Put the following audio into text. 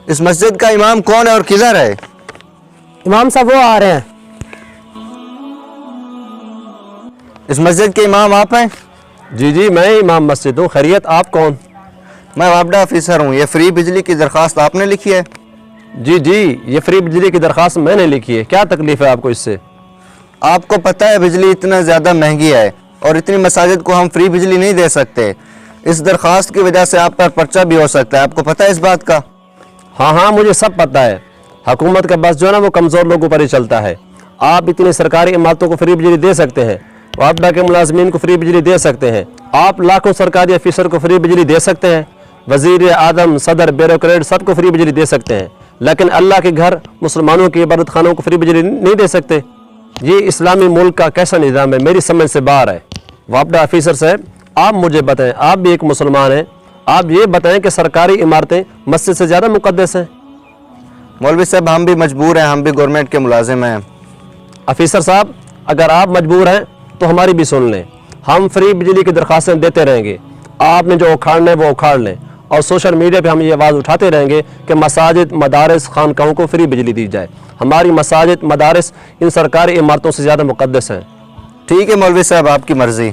اس مسجد کا امام کون ہے اور کدھر ہے؟ امام صاحب وہ آ رہے ہیں۔ اس مسجد کے امام آپ ہیں؟ جی جی میں امام مسجد ہوں۔ خیریت، آپ کون؟ میں وابڈہ آفیسر ہوں۔ یہ فری بجلی کی درخواست آپ نے لکھی ہے؟ جی جی یہ فری بجلی کی درخواست میں نے لکھی ہے۔ کیا تکلیف ہے آپ کو اس سے؟ آپ کو پتہ ہے بجلی اتنا زیادہ مہنگی ہے اور اتنی مساجد کو ہم فری بجلی نہیں دے سکتے۔ اس درخواست کی وجہ سے آپ پر پرچہ بھی ہو سکتا ہے، آپ کو پتہ ہے اس بات کا؟ ہاں مجھے سب پتہ ہے۔ حکومت کا بس جو ہے نا وہ کمزور لوگوں پر ہی چلتا ہے۔ آپ اتنی سرکاری عمارتوں کو فری بجلی دے سکتے ہیں، وابڈا کے ملازمین کو فری بجلی دے سکتے ہیں، آپ لاکھوں سرکاری افیسر کو فری بجلی دے سکتے ہیں، وزیر اعظم، صدر، بیوروکریٹ سب کو فری بجلی دے سکتے ہیں، لیکن اللہ کے گھر، مسلمانوں کی عبادت خانوں کو فری بجلی نہیں دے سکتے۔ یہ اسلامی ملک کا کیسا نظام ہے؟ میری سمجھ سے باہر ہے۔ وابڈا آفیسر صاحب آپ مجھے بتائیں، آپ بھی ایک مسلمان ہیں، آپ یہ بتائیں کہ سرکاری عمارتیں مسجد سے زیادہ مقدس ہیں؟ مولوی صاحب ہم بھی مجبور ہیں، ہم بھی گورنمنٹ کے ملازم ہیں۔ آفیسر صاحب اگر آپ مجبور ہیں تو ہماری بھی سن لیں، ہم فری بجلی کی درخواستیں دیتے رہیں گے، آپ نے جو اکھاڑنا ہے وہ اکھاڑ لیں، اور سوشل میڈیا پہ ہم یہ آواز اٹھاتے رہیں گے کہ مساجد، مدارس، خانقاہوں کو فری بجلی دی جائے۔ ہماری مساجد، مدارس ان سرکاری عمارتوں سے زیادہ مقدس ہیں۔ ٹھیک ہے مولوی صاحب، آپ کی مرضی۔